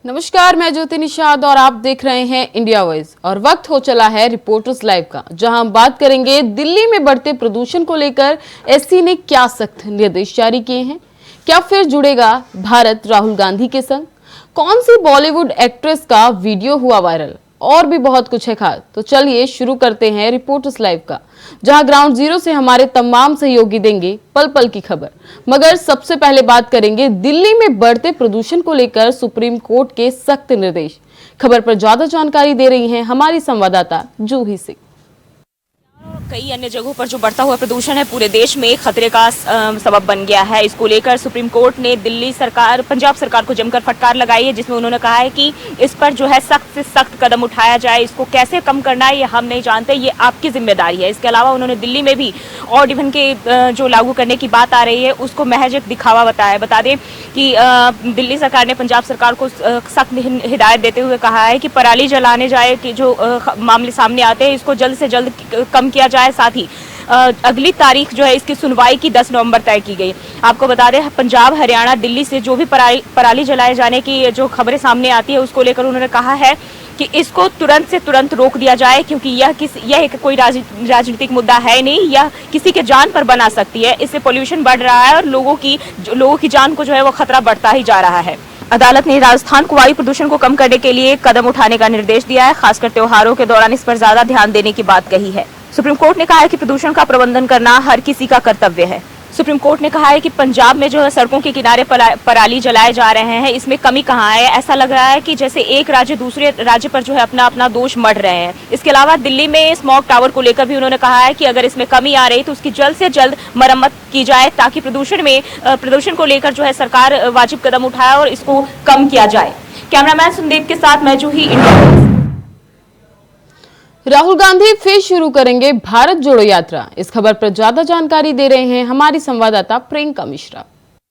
नमस्कार, मैं ज्योति निषाद और आप देख रहे हैं इंडिया वॉइस। और वक्त हो चला है रिपोर्टर्स लाइव का, जहां हम बात करेंगे दिल्ली में बढ़ते प्रदूषण को लेकर एससी ने क्या सख्त निर्देश जारी किए हैं। क्या फिर जुड़ेगा भारत राहुल गांधी के संग? कौन सी बॉलीवुड एक्ट्रेस का वीडियो हुआ वायरल? और भी बहुत कुछ है खास। तो चलिए शुरू करते हैं रिपोर्टर्स लाइव का, जहां ग्राउंड जीरो से हमारे तमाम सहयोगी देंगे पल पल की खबर। मगर सबसे पहले बात करेंगे दिल्ली में बढ़ते प्रदूषण को लेकर सुप्रीम कोर्ट के सख्त निर्देश। खबर पर ज्यादा जानकारी दे रही हैं हमारी संवाददाता जूही सिंह। कई अन्य जगहों पर जो बढ़ता हुआ प्रदूषण है पूरे देश में खतरे का सबब बन गया है। इसको लेकर सुप्रीम कोर्ट ने दिल्ली सरकार, पंजाब सरकार को जमकर फटकार लगाई है, जिसमें उन्होंने कहा है कि इस पर जो है सख्त से सख्त कदम उठाया जाए। इसको कैसे कम करना है ये हम नहीं जानते, ये आपकी जिम्मेदारी है। इसके अलावा उन्होंने दिल्ली में भी ऑड इवन के जो लागू करने की बात आ रही है उसको महज एक दिखावा बताया। बता दें कि दिल्ली सरकार ने पंजाब सरकार को सख्त हिदायत देते हुए कहा है कि पराली जलाने जाए कि जो मामले सामने आते हैं इसको जल्द से जल्द कम किया जाए। साथ ही अगली तारीख जो है इसकी सुनवाई की 10 नवंबर तय की गई। आपको बता दें पंजाब, हरियाणा, दिल्ली से जो भी पराली जलाए जाने की जो खबरें सामने आती है उसको लेकर उन्होंने कहा है कि इसको तुरंत से तुरंत रोक दिया जाए, क्योंकि यह कोई राजनीतिक मुद्दा है नहीं, यह किसी के जान पर बना सकती है। इससे पोल्यूशन बढ़ रहा है और लोगों की जान को जो है वो खतरा बढ़ता ही जा रहा है। अदालत ने राजस्थान को वायु प्रदूषण को कम करने के लिए कदम उठाने का निर्देश दिया है। खासकर त्योहारों के दौरान इस पर ज्यादा ध्यान देने की बात कही है। सुप्रीम कोर्ट ने कहा है कि प्रदूषण का प्रबंधन करना हर किसी का कर्तव्य है। सुप्रीम कोर्ट ने कहा है कि पंजाब में जो है सड़कों के किनारे पराली जलाए जा रहे हैं, इसमें कमी कहाँ है। ऐसा लग रहा है कि जैसे एक राज्य दूसरे राज्य पर जो है अपना अपना दोष मढ़ रहे हैं। इसके अलावा दिल्ली में स्मॉग टावर को लेकर भी उन्होंने कहा है कि अगर इसमें कमी आ रही तो उसकी जल्द से जल्द मरम्मत की जाए, ताकि प्रदूषण को लेकर जो है सरकार वाजिब कदम उठाए और इसको कम किया जाए। कैमरामैन सुनदेव के साथ मैं जूही, इंडिया। राहुल गांधी फिर शुरू करेंगे भारत जोड़ो यात्रा। इस खबर पर ज्यादा जानकारी दे रहे हैं हमारी संवाददाता प्रियंका मिश्रा।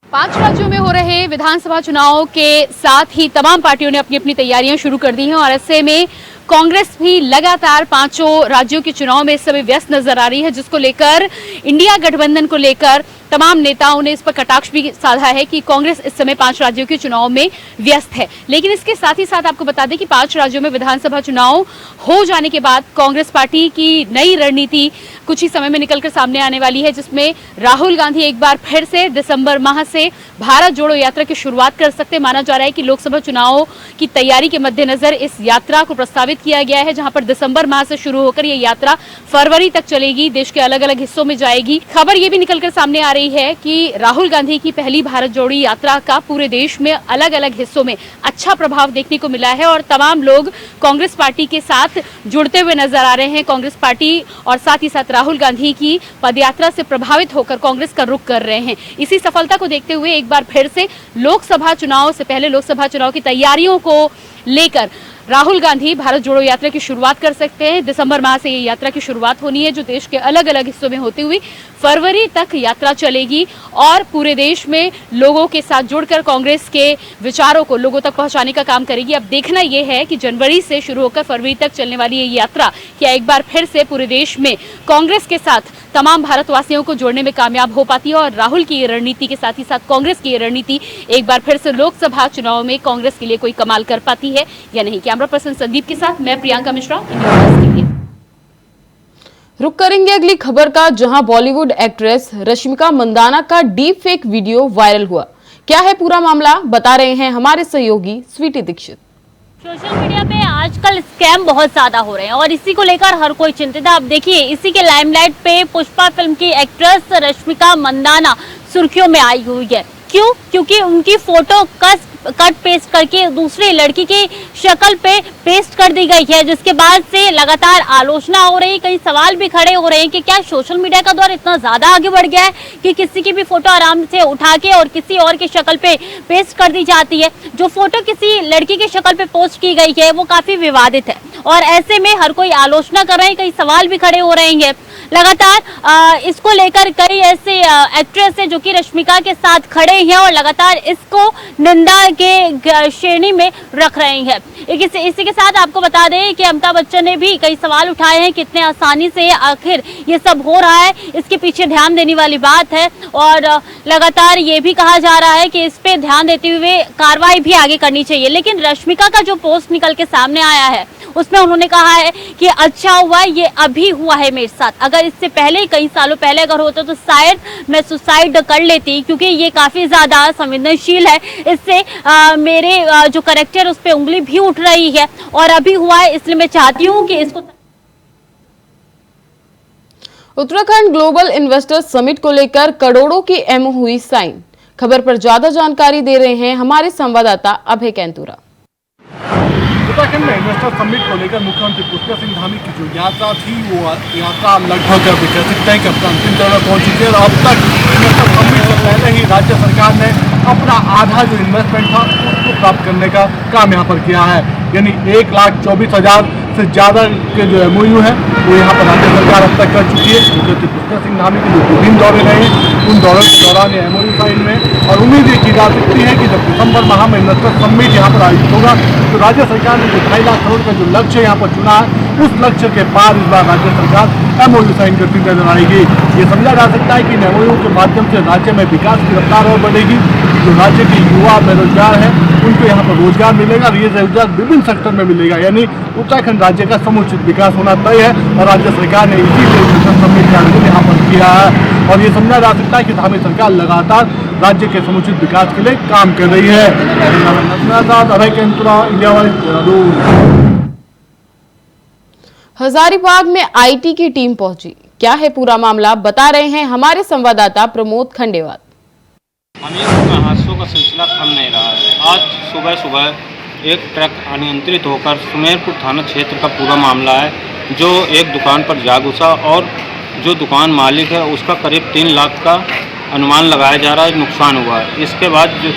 5 राज्यों में हो रहे विधानसभा चुनाव के साथ ही तमाम पार्टियों ने अपनी अपनी तैयारियां शुरू कर दी हैं और ऐसे में कांग्रेस भी लगातार 5 राज्यों के चुनाव में इस समय व्यस्त नजर आ रही है, जिसको लेकर इंडिया गठबंधन को लेकर तमाम नेताओं ने इस पर कटाक्ष भी साधा है कि कांग्रेस इस समय 5 राज्यों के चुनाव में व्यस्त है। लेकिन इसके साथ ही साथ आपको बता दें कि 5 राज्यों में विधानसभा चुनाव हो जाने के बाद कांग्रेस पार्टी की नई रणनीति कुछ ही समय में निकलकर सामने आने वाली है, जिसमें राहुल गांधी एक बार फिर से दिसंबर माह से भारत जोड़ो यात्रा की शुरुआत कर सकते। माना जा रहा है कि लोकसभा चुनाव की तैयारी के मद्देनजर इस यात्रा को प्रस्तावित किया गया है, जहां पर दिसंबर माह से शुरू होकर ये यात्रा फरवरी तक चलेगी, देश के अलग अलग हिस्सों में जाएगी। खबर ये भी निकलकर सामने आ रही है कि राहुल गांधी की पहली भारत जोड़ो यात्रा का पूरे देश में अलग अलग हिस्सों में अच्छा प्रभाव देखने को मिला है और तमाम लोग कांग्रेस पार्टी के साथ जुड़ते हुए नजर आ रहे हैं। कांग्रेस पार्टी और साथ ही साथ राहुल गांधी की पदयात्रा से प्रभावित होकर कांग्रेस का रुख कर रहे हैं। इसी सफलता को देखते हुए एक बार फिर से लोकसभा चुनाव से पहले लोकसभा चुनाव की तैयारियों को लेकर राहुल गांधी भारत जोड़ो यात्रा की शुरुआत कर सकते हैं। दिसंबर माह से ये यात्रा की शुरुआत होनी है, जो देश के अलग अलग हिस्सों में होती हुई फरवरी तक यात्रा चलेगी और पूरे देश में लोगों के साथ जुड़कर कांग्रेस के विचारों को लोगों तक पहुंचाने का काम करेगी। अब देखना यह है कि जनवरी से शुरू होकर फरवरी तक चलने वाली ये यात्रा क्या एक बार फिर से पूरे देश में कांग्रेस के साथ तमाम भारतवासियों को जोड़ने में कामयाब हो पाती है और राहुल की ये रणनीति के साथ ही साथ कांग्रेस की ये रणनीति एक बार फिर से लोकसभा चुनाव में कांग्रेस के लिए कोई कमाल कर पाती है या नहीं। कैमरा पर्सन संदीप के साथ मैं प्रियंका मिश्रा, के लिए। रुक करेंगे अगली खबर का, जहां बॉलीवुड एक्ट्रेस रश्मिका मंदाना का डीप फेक वीडियो वायरल हुआ। क्या है पूरा मामला, बता रहे हैं हमारे सहयोगी स्वीटी दीक्षित। सोशल मीडिया पे आजकल स्कैम बहुत ज्यादा हो रहे हैं और इसी को लेकर हर कोई चिंतित है। अब देखिए इसी के लाइमलाइट पे पुष्पा फिल्म की एक्ट्रेस रश्मिका मंदाना सुर्खियों में आई हुई है। क्यों? क्योंकि उनकी फोटो कट पेस्ट करके दूसरी लड़की की शक्ल पे पेस्ट कर दी गई है, जिसके बाद से लगातार आलोचना हो रही है। कई सवाल भी खड़े हो रहे हैं कि क्या सोशल मीडिया का दौर इतना ज्यादा आगे बढ़ गया है कि किसी की भी फोटो आराम से उठा के और किसी और की शक्ल पे पेस्ट कर दी जाती है। जो फोटो किसी लड़की की शक्ल पे पोस्ट की गई है वो काफी विवादित है और ऐसे में हर कोई आलोचना कर रहे हैं, कई सवाल भी खड़े हो रहे हैं। लगातार इसको लेकर कई ऐसे एक्ट्रेस है जो कि रश्मिका के साथ खड़े हैं और लगातार इसको निंदा के श्रेणी में रख रहे हैं। इसी के साथ आपको बता दें कि अमिताभ बच्चन ने भी कई सवाल उठाए हैं, कितने आसानी से आखिर ये सब हो रहा है, इसके पीछे ध्यान देने वाली बात है। और लगातार ये भी कहा जा रहा है कि इस पे ध्यान देते हुए कार्रवाई भी आगे करनी चाहिए। लेकिन रश्मिका का जो पोस्ट निकल के सामने आया है उसमें उन्होंने कहा है कि अच्छा हुआ ये अभी हुआ है मेरे साथ, अगर इससे पहले कई सालों पहले अगर होता तो शायद मैं सुसाइड कर लेती, क्योंकि ये काफी ज्यादा संवेदनशील है, इससे मेरे जो कैरेक्टर उस पर उंगली भी उठ रही है और अभी हुआ है, इसलिए मैं चाहती हूँ कि इसको। उत्तराखंड ग्लोबल इन्वेस्टर समिट को लेकर करोड़ों की एमओ हुई साइन। खबर पर ज्यादा जानकारी दे रहे हैं हमारे संवाददाता अभय कैंतुरा। उत्तराखंड में इन्वेस्टर समिट को लेकर मुख्यमंत्री पुष्कर सिंह धामी की जो यात्रा थी वो यात्रा लगभग कह सकते हैं कि अपना अंतिम चरण में पहुंच चुकी है। और अब तक इन्वेस्टर समिट से पहले ही राज्य सरकार ने अपना आधा जो इन्वेस्टमेंट था उसको प्राप्त करने का काम यहाँ पर किया है, यानी 1,24,000 से ज़्यादा के जो एमओयू है वो यहाँ पर राज्य सरकार अब तक कर चुकी है। मुख्यमंत्री पुष्कर सिंह धामी के जो विभिन्न दौरे रहे हैं उन दौरों के दौरान ये एमओयू साइन में और उम्मीद ये की जा सकती है कि जब दिसंबर माह में इन्वेस्टर समिट यहाँ पर आयोजित होगा तो राज्य सरकार ने जो 2.5 लाख करोड़ का जो लक्ष्य यहाँ पर चुना है उस लक्ष्य के पार इस बार राज्य सरकार एमओयू साइन करती नजर आएगी। ये समझा जा सकता है कि इन एमओयू के माध्यम से राज्य में विकास की रफ्तार और बढ़ेगी। जो राज्य के युवा बेरोजगार हैं उनको यहाँ पर रोजगार मिलेगा और ये रोजगार विभिन्न सेक्टर में मिलेगा, यानी उत्तराखंड राज्य का समुचित विकास होना तय है और राज्य सरकार ने इसीलिए इन्वेस्टर समिट का आयोजन यहाँ पर किया है। और ये समझा जा सकता है कि धामी सरकार लगातार राज्य के समुचित विकास के लिए काम कर रही है। अभय कैंतुरा, इंडिया वाइज। हजारीबाग में आईटी की टीम पहुंची, क्या है पूरा मामला बता रहे हैं हमारे संवाददाता प्रमोद खंडेवाल। हमीरपुर में हादसों का सिलसिला थम नहीं रहा है। आज सुबह सुबह एक ट्रक अनियंत्रित होकर सुमेरपुर थाना क्षेत्र का पूरा मामला है, जो एक दुकान पर जा घुसा और जो दुकान मालिक है उसका करीब 3 लाख का अनुमान लगाया जा रहा है नुकसान हुआ है। इसके बाद जो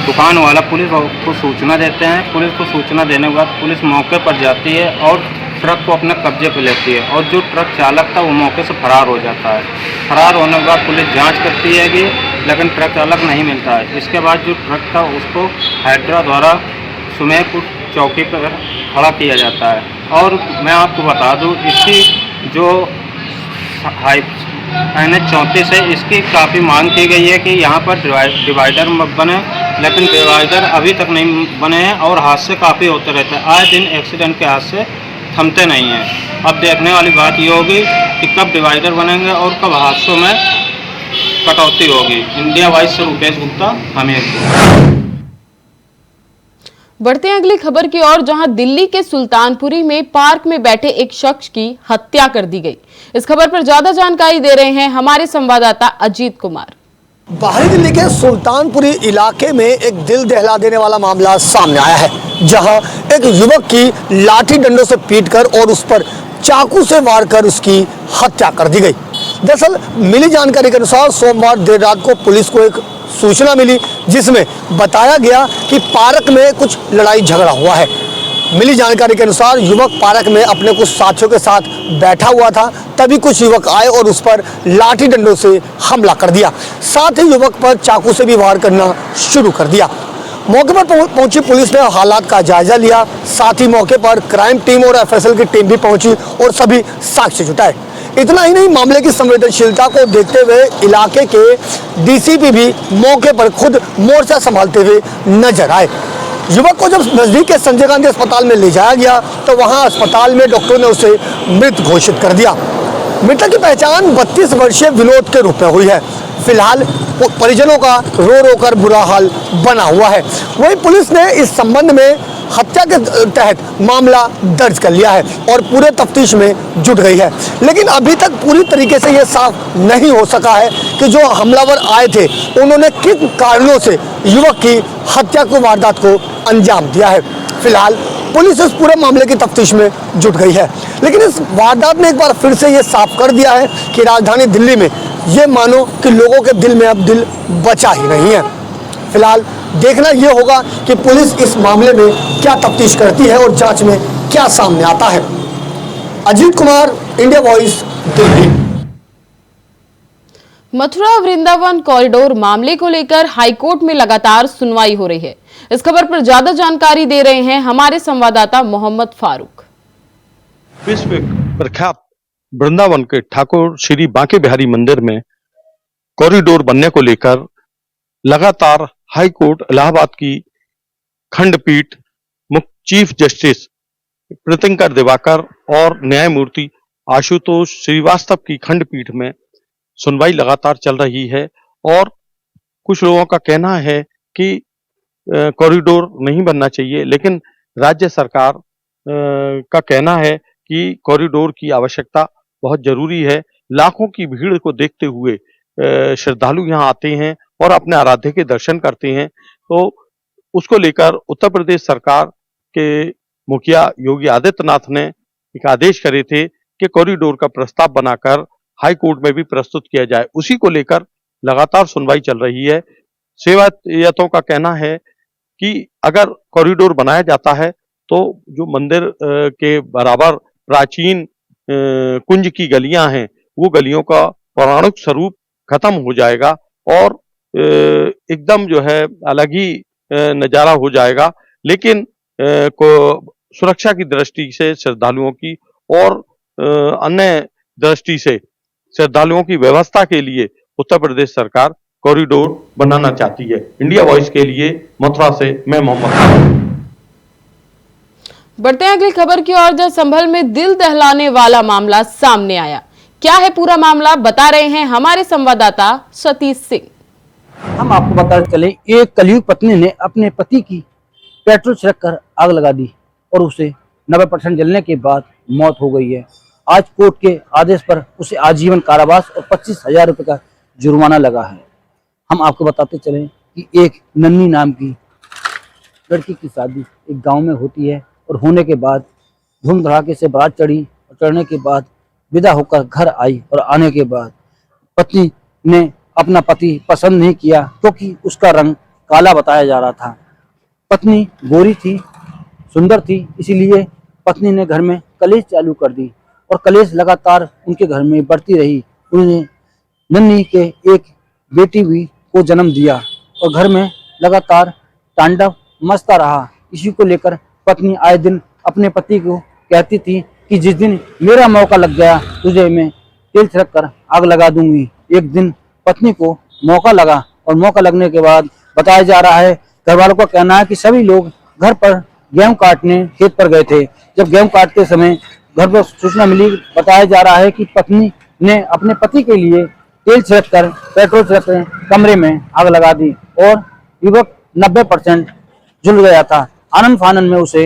दुकान वाला पुलिस को सूचना देते हैं, पुलिस को सूचना देने के बाद पुलिस मौके पर जाती है और ट्रक को अपने कब्जे पर लेती है और जो ट्रक चालक था वो मौके से फरार हो जाता है। फरार होने के बाद पुलिस जांच करती है कि लेकिन ट्रक चालक नहीं मिलता है। इसके बाद जो ट्रक था उसको हाइड्रा द्वारा सुमेरपुर चौकी पर खड़ा किया जाता है। और मैं आपको बता दूं, इसकी जो NH 34 है इसकी काफ़ी मांग की गई है कि यहाँ पर डिवाइडर बने, लेकिन डिवाइडर अभी तक नहीं बने हैं और हादसे काफ़ी होते रहते हैं। आए दिन एक्सीडेंट के हादसे थमते नहीं हैं। अब देखने वाली बात ये होगी कि कब डिवाइडर बनेंगे और कब हादसों में कटौती होगी। इंडिया वाइज से रुपेश गुप्ता, हमीरपुर। बढ़ते हैं अगली खबर की ओर, जहां दिल्ली के सुल्तानपुरी में पार्क में बैठे एक शख्स की हत्या कर दी गई। इस खबर पर ज्यादा जानकारी दे रहे हैं हमारे संवाददाता अजीत कुमार। बाहरी दिल्ली के सुल्तानपुरी इलाके में एक दिल दहला देने वाला मामला सामने आया है, जहां एक युवक की लाठी डंडों से पीटकर और उस पर चाकू से वार कर उसकी हत्या कर दी गई। दरअसल मिली जानकारी के अनुसार सोमवार देर रात को पुलिस को एक सूचना मिली जिसमें बताया गया कि पार्क में कुछ लड़ाई झगड़ा हुआ है। मिली जानकारी के अनुसार युवक पार्क में अपने कुछ साथियों के साथ बैठा हुआ था, तभी कुछ युवक आए और उस पर लाठी डंडों से हमला कर दिया। साथ ही युवक पर चाकू से भी वार करना शुरू कर दिया। मौके पर पहुंची पुलिस ने हालात का जायजा लिया। साथ ही मौके पर क्राइम टीम और FSL की टीम भी पहुंची और सभी साक्ष्य जुटाए। इतना ही नहीं, मामले की संवेदनशीलता को देखते हुए इलाके के DCP भी मौके पर खुद मोर्चा संभालते हुए नजर आए। युवक को जब नजदीक के संजय गांधी अस्पताल में ले जाया गया तो वहां अस्पताल में डॉक्टरों ने उसे मृत घोषित कर दिया। मृतक की पहचान 32 वर्षीय विनोद के रूप में हुई है। फिलहाल परिजनों का रो रो कर बुरा हाल बना हुआ है। वहीं पुलिस ने इस संबंध में हत्या के तहत मामला दर्ज कर लिया है और पूरे तफ्तीश में जुट गई है। लेकिन अभी तक पूरी तरीके से यह साफ नहीं हो सका है कि जो हमलावर आए थे उन्होंने किन कारणों से युवक की हत्या को वारदात को अंजाम दिया है। फिलहाल पुलिस इस पूरे मामले की तफ्तीश में जुट गई है। लेकिन इस वारदात ने एक बार फिर से ये साफ कर दिया है कि राजधानी दिल्ली में ये मानो कि लोगों के दिल में अब दिल बचा ही नहीं है। फिलहाल देखना ये होगा कि पुलिस इस मामले में क्या तफ्तीश करती है और जांच में क्या सामने आता है। Ajit Kumar, India voice, Delhi. Mathura Vrindavan corridor मामले को लेकर हाईकोर्ट में लगातार सुनवाई हो रही है। इस खबर पर ज्यादा जानकारी दे रहे हैं हमारे संवाददाता मोहम्मद फारूक। विश्व प्रख्यात वृंदावन के ठाकुर श्री बांके बिहारी मंदिर में कॉरिडोर बनने को लेकर लगातार हाई कोर्ट इलाहाबाद की खंडपीठ चीफ जस्टिस प्रीतिंकर दिवाकर और न्यायमूर्ति आशुतोष श्रीवास्तव की खंडपीठ में सुनवाई लगातार चल रही है और कुछ लोगों का कहना है कि कॉरिडोर नहीं बनना चाहिए, लेकिन राज्य सरकार का कहना है कि कॉरिडोर की आवश्यकता बहुत जरूरी है। लाखों की भीड़ को देखते हुए श्रद्धालु यहाँ आते हैं और अपने आराध्य के दर्शन करते हैं, तो उसको लेकर उत्तर प्रदेश सरकार के मुखिया योगी आदित्यनाथ ने एक आदेश करे थे कि कॉरिडोर का प्रस्ताव बनाकर हाई कोर्ट में भी प्रस्तुत किया जाए। उसी को लेकर लगातार सुनवाई चल रही है। सेवायतों का कहना है कि अगर कॉरिडोर बनाया जाता है तो जो मंदिर के बराबर प्राचीन कुंज की गलियां हैं, वो गलियों का पौराणिक स्वरूप खत्म हो जाएगा और एकदम जो है अलग ही नजारा हो जाएगा। लेकिन को सुरक्षा की दृष्टि से श्रद्धालुओं की और अन्य दृष्टि से श्रद्धालुओं की व्यवस्था के लिए उत्तर प्रदेश सरकार कॉरिडोर बनाना चाहती है। इंडिया वॉइस के लिए मथुरा से मैं मोहम्मद। बढ़ते हैं अगली खबर की ओर, जहां संभल में दिल दहलाने वाला मामला सामने आया। क्या है पूरा मामला, बता रहे हैं हमारे संवाददाता सतीश सिंह। हम आपको बताते चले, एक कलयुग पत्नी ने अपने पति की पेट्रोल छिड़क कर आग लगा दी और उसे 90% जलने के बाद मौत हो गई है। आज कोर्ट के आदेश पर उसे आजीवन कारावास और 25,000 रुपये का जुर्माना लगा है। हम आपको बताते चले कि एक नन्ही नाम की लड़की की शादी एक गांव में होती है और होने के बाद धूम धड़ाके से बारात चढ़ी और चढ़ने के बाद विदा होकर घर आई और आने के बाद पत्नी ने अपना पति पसंद नहीं किया क्योंकि उसका रंग काला बताया जा रहा था। पत्नी गोरी थी, सुंदर थी, इसीलिए पत्नी ने घर में कलेश चालू कर दी और कलेश लगातार उनके घर में बढ़ती रही। उन्होंने नन्ही के एक बेटी भी को जन्म दिया और घर में लगातार तांडव मचता रहा। इसी को लेकर पत्नी आए दिन अपने पति को कहती थी कि जिस दिन मेरा मौका लग गया तुझे मैं तेल छिड़क कर आग लगा दूंगी। एक दिन पत्नी को मौका लगा और मौका लगने के बाद बताया जा रहा है, घर वालों का कहना है कि सभी लोग घर पर गेहूं काटने खेत पर गए थे। जब गेहूं काटते समय घर पर सूचना मिली, बताया जा रहा है कि पत्नी ने अपने पति के लिए तेल छिड़क कर पेट्रोल छिड़क कर कमरे में आग लगा दी और युवक 90% जल गया था। आनंद फानन में उसे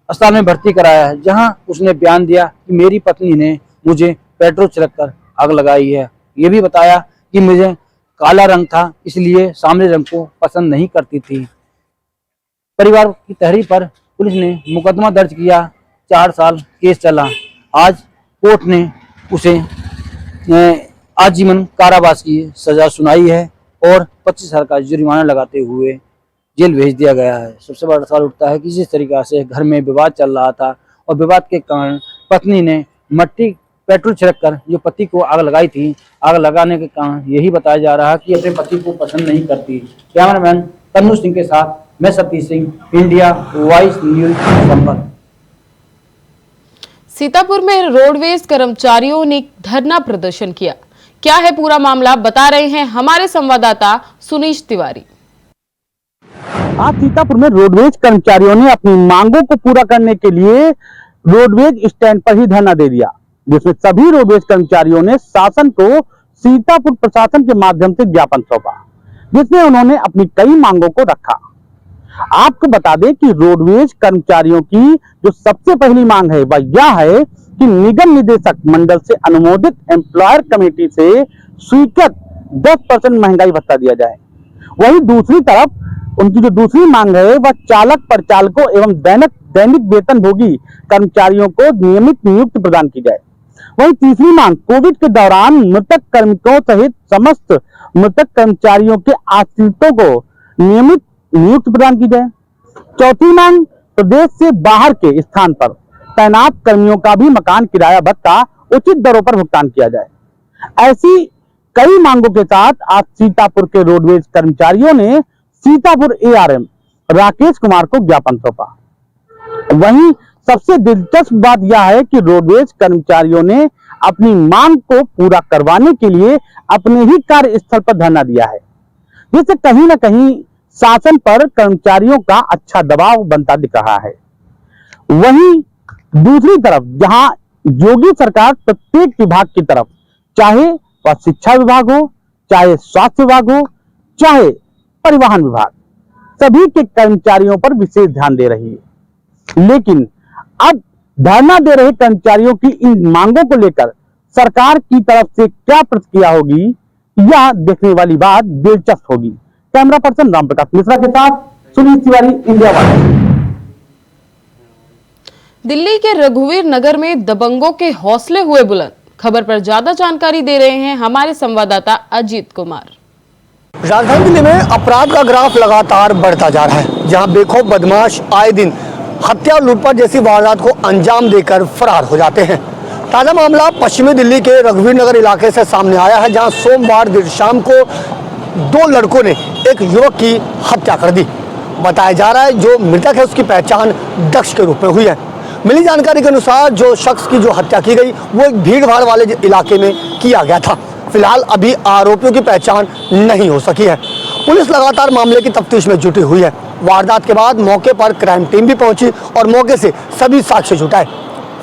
अस्पताल में भर्ती कराया है, जहां उसने बयान दिया कि मेरी पत्नी ने मुझे पेट्रोल छिड़क कर आग लगाई है। ये भी बताया कि मुझे काला रंग था, इसलिए सामने रंग को पसंद नहीं करती थी। परिवार की तहरीर पर पुलिस ने मुकदमा दर्ज किया, 4 साल केस चला। आज कोर्ट ने उसे आजीवन कारावास की सजा सुनाई है और 25,000 का जुर्माना लगाते हुए जेल भेज दिया गया है। सबसे बड़ा सवाल उठता है कि जिस तरीका से घर में विवाद चल रहा था और विवाद के कारण पत्नी ने पेट्रोल छिड़क कर जो पति को आग लगाई थी, आग लगाने के कारण यही बताया जा रहा है कि अपने पति को पसंद नहीं करती। कैमरामैन तन्नू सिंह के साथ मैं Satish Singh, India voice news Sambhal. Sitapur में रोडवेज कर्मचारियों ने धरना प्रदर्शन किया। क्या है पूरा मामला, बता रहे हैं हमारे संवाददाता सुनीश तिवारी। आज सीतापुर में रोडवेज कर्मचारियों ने अपनी मांगों को पूरा करने के लिए रोडवेज स्टैंड पर ही धरना दे दिया, जिसमें सभी रोडवेज कर्मचारियों ने शासन को सीतापुर प्रशासन के माध्यम से ज्ञापन सौंपा, जिसमें उन्होंने अपनी कई मांगों को रखा। आपको बता दें कि रोडवेज कर्मचारियों की जो सबसे पहली मांग है वह यह है कि निगम निदेशक मंडल से अनुमोदित एम्प्लॉयर कमेटी से स्वीकृत 10% महंगाई भत्ता दिया जाए। वहीं दूसरी तरफ उनकी जो दूसरी मांग है वह चालक परिचालकों एवं दैनिक वेतनभोगी कर्मचारियों को नियमित नियुक्ति प्रदान की जाए। वहीं तीसरी मांग कोविड के दौरान मृतक कार्मिकों सहित समस्त मृतक कर्मचारियों के आश्रितों को नियमित नियुक्ति प्रदान की जाए। चौथी मांग प्रदेश से बाहर के स्थान पर तैनात कर्मियों का भी मकान किराया भत्ता उचित दरों पर भुगतान किया जाए। ऐसी कई मांगों के साथ आज सीतापुर के रोडवेज कर्मचारियों ने सीतापुर एआरएम राकेश कुमार को ज्ञापन सौंपा। वहीं सबसे दिलचस्प बात यह है कि रोडवेज कर्मचारियों ने अपनी मांग को पूरा करवाने के लिए अपने ही कार्यस्थल पर धरना दिया है, जिससे कहीं ना कहीं शासन पर कर्मचारियों का अच्छा दबाव बनता दिख रहा है। वहीं दूसरी तरफ जहां योगी सरकार प्रत्येक विभाग की तरफ, चाहे वह शिक्षा विभाग हो, चाहे स्वास्थ्य विभाग हो, चाहे परिवहन विभाग, सभी के कर्मचारियों पर विशेष ध्यान दे रही है, लेकिन अब धरना दे रहे कर्मचारियों की इन मांगों को लेकर सरकार की तरफ से क्या प्रतिक्रिया होगी, यह देखने वाली बात दिलचस्प होगी। कैमरा पर्सन रामप्रकाश मिश्रा के साथ सुनील तिवारी, इंडिया वाच। दिल्ली के रघुवीर नगर में दबंगों के हौसले हुए बुलंद। खबर पर ज्यादा जानकारी दे रहे हैं हमारे संवाददाता अजीत कुमार। राजधानी दिल्ली में अपराध का ग्राफ लगातार बढ़ता जा रहा है, जहां बेखौफ बदमाश आए दिन हत्या और लूटपाट जैसी वारदात को अंजाम देकर फरार हो जाते हैं। ताजा मामला पश्चिमी दिल्ली के रघुवीर नगर इलाके से सामने आया है, जहां सोमवार देर शाम को दो लड़कों ने एक युवक की हत्या कर दी। बताया जा रहा है जो मृतक है उसकी पहचान दक्ष के रूप में हुई है। मिली जानकारी के अनुसार जो शख्स की जो हत्या की गई वो एक भीड़ भाड़ वाले इलाके में किया गया था। फिलहाल अभी आरोपियों की पहचान नहीं हो सकी है। पुलिस लगातार मामले की तफ्तीश में जुटी हुई है। वारदात के बाद मौके पर क्राइम टीम भी पहुंची और मौके से सभी साक्ष्य जुटाए।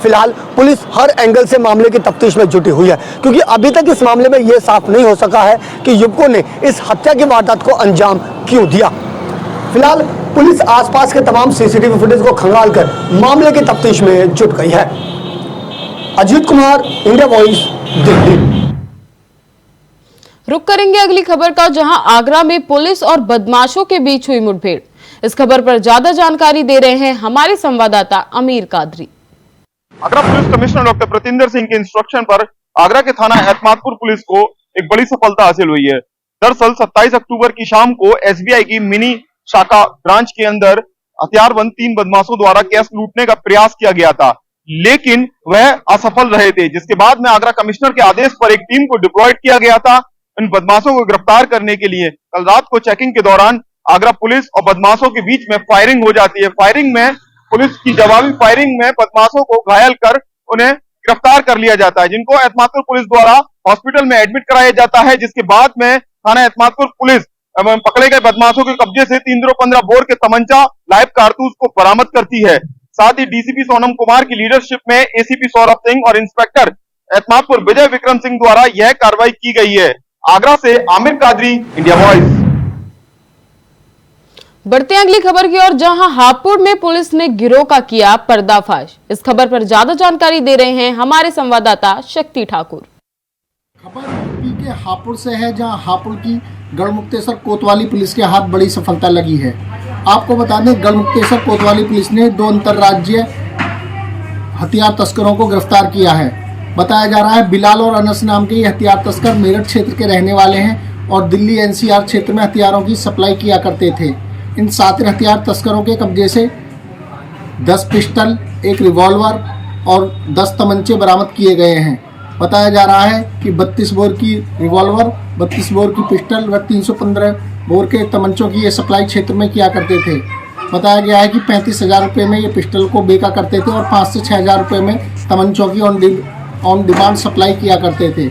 फिलहाल पुलिस हर एंगल से मामले की तफ्तीश में जुटी हुई है, क्योंकि अभी तक इस मामले में यह साफ नहीं हो सका है कि युवकों ने इस हत्या की वारदात को अंजाम क्यों दिया। फिलहाल पुलिस आसपास के तमाम सीसीटीवी फुटेज को खंगालकर मामले की तफ्तीश में जुट गई है। Ajit Kumar, India voice, Delhi. रुक करेंगे अगली खबर का, जहां आगरा में पुलिस और बदमाशों के बीच हुई मुठभेड़। इस खबर पर ज्यादा जानकारी दे रहे हैं हमारे संवाददाता Amir Qadri. Agra police commissioner doctor Pratinder Singh के इंस्ट्रक्शन पर आगरा के थाना एतमादपुर पुलिस को एक बड़ी सफलता हासिल हुई है। दरअसल 27 अक्टूबर की शाम को एसबीआई की मिनी शाखा ब्रांच के अंदर हथियारबंद 3 बदमाशों द्वारा कैश लूटने का प्रयास किया गया था, लेकिन वह असफल रहे थे, जिसके बाद में आगरा कमिश्नर के आदेश पर एक टीम को डिप्लॉयड किया गया था इन बदमाशों को गिरफ्तार करने के लिए। कल रात को चेकिंग के दौरान आगरा पुलिस और बदमाशों के बीच में फायरिंग हो जाती है। फायरिंग में पुलिस की जवाबी फायरिंग में बदमाशों को घायल कर उन्हें गिरफ्तार कर लिया जाता है, जिनको एतमादपुर पुलिस द्वारा हॉस्पिटल में एडमिट कराया जाता है। जिसके बाद में थाना एतमादपुर पुलिस पकड़े गए बदमाशों के कब्जे से 315 बोर के तमंचा, लाइव कारतूस को बरामद करती है। साथ ही डीसीपी सोनम कुमार की लीडरशिप में एसीपी सौरभ सिंह और इंस्पेक्टर एतमादपुर विजय विक्रम सिंह द्वारा यह कार्रवाई की गई है। आगरा से आमिर कादरी, इंडिया वॉइस। बढ़ते हैं अगली खबर की ओर, जहां हापुड़ में पुलिस ने गिरोह का किया पर्दाफाश। इस खबर पर ज्यादा जानकारी दे रहे हैं हमारे संवाददाता शक्ति ठाकुर। खबर यूपी के हापुड़ से है, जहां हापुड़ की गढ़मुक्तेश्वर कोतवाली पुलिस के हाथ बड़ी सफलता लगी है। आपको बता दें, गढ़मुक्तेश्वर कोतवाली पुलिस ने 2 अंतर्राज्यीय हथियार तस्करों को गिरफ्तार किया है। बताया जा रहा है बिलाल और अनस नाम के ये हथियार तस्कर मेरठ क्षेत्र के रहने वाले हैं और दिल्ली एनसीआर क्षेत्र में हथियारों की सप्लाई किया करते थे। इन 7 हथियार तस्करों के कब्जे से 10 पिस्टल, 1 रिवॉल्वर और 10 तमंचे बरामद किए गए हैं। बताया जा रहा है कि 32 बोर की रिवॉल्वर, 32 बोर की पिस्टल व 315 बोर के तमंचों की ये सप्लाई क्षेत्र में किया करते थे। बताया गया है कि 35,000 रुपये में ये पिस्टल को बेचा करते थे और 5 से 6,000 रुपये में तमंचों की ऑन डिमांड सप्लाई किया करते थे।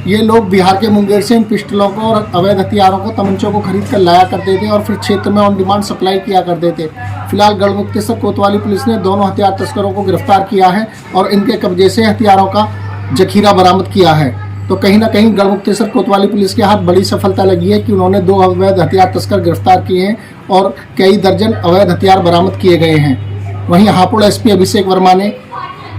ये लोग बिहार के मुंगेर से इन पिस्टलों को और अवैध हथियारों को, तमंचों को खरीद कर लाया करते थे और फिर क्षेत्र में ऑन डिमांड सप्लाई किया करते थे। फिलहाल गढ़मुक्तेश्वर कोतवाली पुलिस ने दोनों हथियार तस्करों को गिरफ्तार किया है और इनके कब्जे से हथियारों का जखीरा बरामद किया है। तो कहीं ना कहीं गढ़मुक्तेश्वर कोतवाली पुलिस के हाथ बड़ी सफलता लगी है कि उन्होंने 2 अवैध हथियार तस्कर गिरफ्तार किए हैं और कई दर्जन अवैध हथियार बरामद किए गए हैं। वहीं हापुड़ एसपी अभिषेक वर्मा ने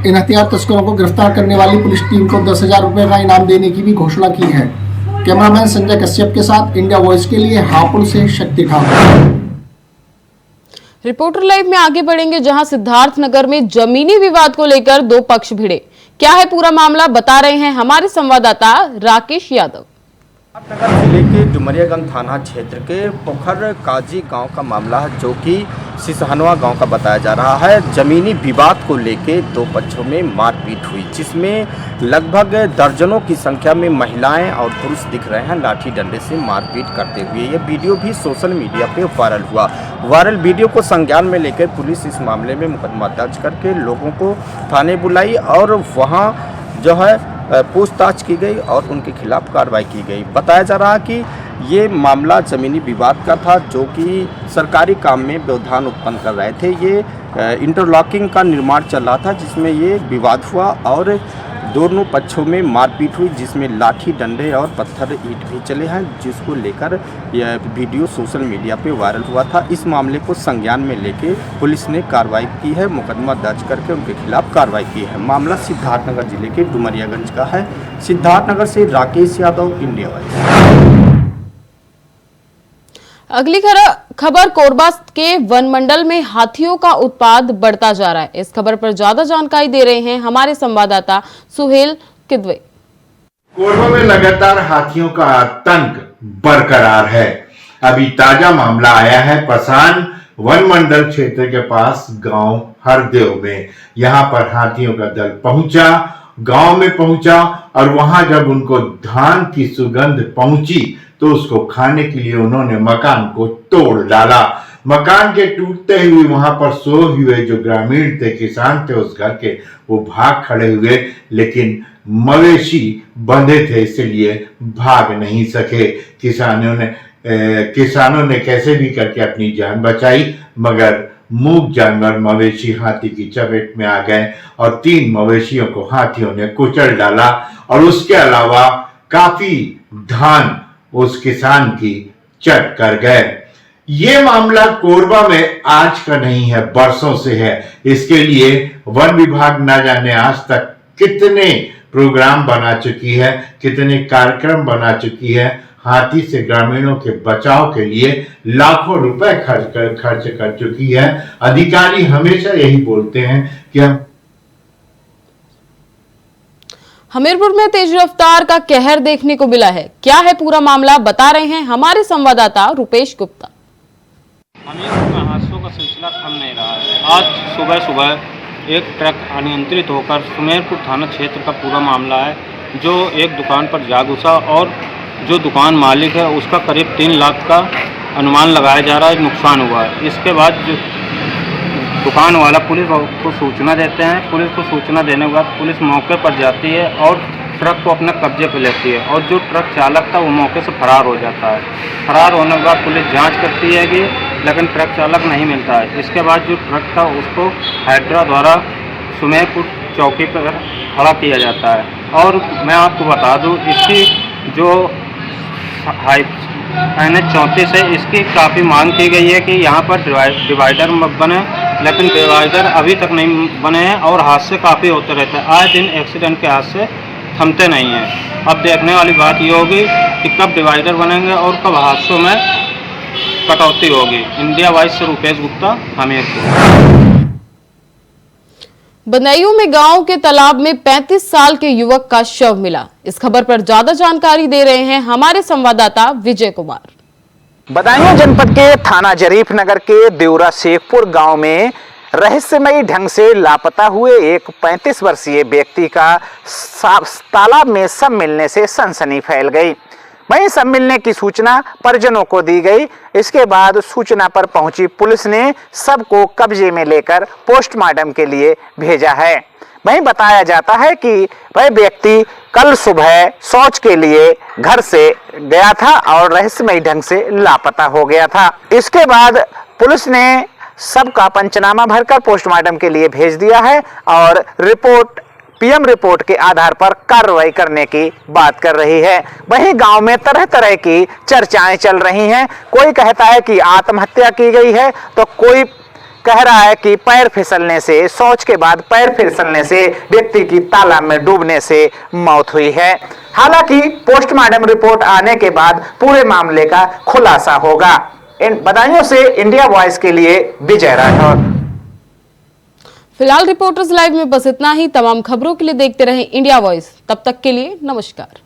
इन हथियार तस्करों को गिरफ्तार करने वाली पुलिस टीम को 10,000 रुपये का इनाम देने की भी घोषणा की है। कैमरामैन संजय कश्यप के साथ इंडिया वॉइस के लिए हापुड़ से शक्ति ठाकुर। रिपोर्टर लाइव में आगे बढ़ेंगे, जहां सिद्धार्थनगर में जमीनी विवाद को लेकर 2 पक्ष भिड़े। क्या है पूरा मामला, बता रहे हैं हमारे संवाददाता राकेश यादव। नगर जिले के डुमरियागंज थाना क्षेत्र के पोखर काजी गांव का मामला है, जो कि सिसहनवा गांव का बताया जा रहा है। जमीनी विवाद को लेकर दो पक्षों में मारपीट हुई, जिसमें लगभग दर्जनों की संख्या में महिलाएं और पुरुष दिख रहे हैं लाठी डंडे से मारपीट करते हुए। यह वीडियो भी सोशल मीडिया पे वायरल हुआ। वायरल वीडियो को संज्ञान में लेकर पुलिस इस मामले में मुकदमा दर्ज करके लोगों को थाने बुलाई और वहाँ जो है पूछताछ की गई और उनके खिलाफ कार्रवाई की गई। बताया जा रहा है कि ये मामला ज़मीनी विवाद का था, जो कि सरकारी काम में व्यवधान उत्पन्न कर रहे थे। ये इंटरलॉकिंग का निर्माण चल रहा था, जिसमें ये विवाद हुआ और दोनों पक्षों में मारपीट हुई, जिसमें लाठी डंडे और पत्थर ईंट भी चले हैं, जिसको लेकर यह वीडियो सोशल मीडिया पे वायरल हुआ था। इस मामले को संज्ञान में लेके पुलिस ने कार्रवाई की है, मुकदमा दर्ज करके उनके खिलाफ कार्रवाई की है। मामला सिद्धार्थनगर जिले के डुमरियागंज का है। सिद्धार्थनगर से राकेश यादव, इंडिया वाइज। अगली खबर कोरबा के वन मंडल में हाथियों का उत्पात बढ़ता जा रहा है। इस खबर पर ज्यादा जानकारी दे रहे हैं हमारे संवाददाता सुहेल किदवे। कोरबा में लगातार हाथियों का आतंक बरकरार है। अभी ताजा मामला आया है पसान वन मंडल क्षेत्र के पास गांव हरदेव में। यहां पर हाथियों का दल पहुंचा, गांव में पहुंचा और वहां जब उनको धान की सुगंध पहुंची तो उसको खाने के लिए उन्होंने मकान को तोड़ डाला। मकान के टूटते हुए वहां पर सोए हुए जो ग्रामीण थे, किसान थे उस घर के, वो भाग खड़े हुए, लेकिन मवेशी बंधे थे इसलिए भाग नहीं सके। किसानों ने कैसे भी करके अपनी जान बचाई, मगर मूक जानवर मवेशी हाथी की चपेट में आ गए और 3 मवेशियों को हाथियों ने कुचल डाला और उसके अलावा काफी धान उस किसान की चट कर गए। ये मामला कोरबा में आज का नहीं है, बरसों से है। इसके लिए वन विभाग न जाने आज तक कितने प्रोग्राम बना चुकी है, कितने कार्यक्रम बना चुकी है। हाथी से ग्रामीणों के बचाव के लिए लाखों रुपए खर्च कर चुकी है। अधिकारी हमेशा यही बोलते हैं कि हम हमीरपुर में तेज रफ्तार का कहर देखने को मिला है। क्या है पूरा मामला, बता रहे हैं हमारे संवाददाता रुपेश गुप्ता। हमीरपुर में हादसों का सिलसिला थम नहीं रहा है। आज सुबह एक ट्रक अनियंत्रित होकर सुमेरपुर थाना क्षेत्र का पूरा मामला है, जो एक दुकान पर जा घुसा और जो दुकान मालिक है उसका करीब 3 लाख का अनुमान लगाया जा रहा है नुकसान हुआ है। इसके बाद जो दुकान वाला पुलिस को सूचना देते हैं। पुलिस को सूचना देने के बाद पुलिस मौके पर जाती है और ट्रक को अपने कब्जे पर लेती है और जो ट्रक चालक था वो मौके से फरार हो जाता है। फरार होने के बाद पुलिस जांच करती है कि लेकिन ट्रक चालक नहीं मिलता है। इसके बाद जो ट्रक था उसको हाइड्रा द्वारा सुमेरपुर चौकी पर खड़ा किया जाता है। और मैं आपको बता दूँ, इसकी जो NH 34 है, इसकी काफ़ी मांग की गई है कि यहाँ पर डिवाइडर बने, लेकिन डिवाइडर अभी तक नहीं बने हैं और हादसे काफ़ी होते रहते हैं। आए दिन एक्सीडेंट के हादसे थमते नहीं हैं। अब देखने वाली बात ये होगी कि कब डिवाइडर बनेंगे और कब हादसों में कटौती होगी। इंडिया वाइज से रुपेश गुप्ता, हमीरपुर। बदायूं में गांव के तालाब में 35 साल के युवक का शव मिला। इस खबर पर ज्यादा जानकारी दे रहे हैं हमारे संवाददाता विजय कुमार। बदायूं जनपद के थाना जरीफ नगर के देवरा शेखपुर गांव में रहस्यमयी ढंग से लापता हुए एक 35 वर्षीय व्यक्ति का तालाब में शव मिलने से सनसनी फैल गई। वहीं शव मिलने की सूचना परिजनों को दी गई। इसके बाद सूचना पर पहुंची पुलिस ने शव को कब्जे में लेकर पोस्टमार्टम के लिए भेजा है। वहीं बताया जाता है कि वह व्यक्ति कल सुबह शौच के लिए घर से गया था और रहस्यमयी ढंग से लापता हो गया था। इसके बाद पुलिस ने शव का पंचनामा भरकर पोस्टमार्टम के लिए भेज दिया है और पीएम रिपोर्ट के आधार पर कार्रवाई करने की बात कर रही है। वहीं गांव में तरह तरह की चर्चाएं चल रही हैं। कोई कहता है कि आत्महत्या की गई है, तो कोई कह रहा है कि पैर फिसलने से, शौच के बाद पैर फिसलने से व्यक्ति की तालाब में डूबने से मौत हुई है। हालांकि पोस्टमार्टम रिपोर्ट आने के बाद पूरे मामले का खुलासा होगा। इन बदायूं से इंडिया वॉइस के लिए विजय राठौर। फिलहाल रिपोर्टर्स लाइव में बस इतना ही। तमाम खबरों के लिए देखते रहें इंडिया वॉइस। तब तक के लिए नमस्कार।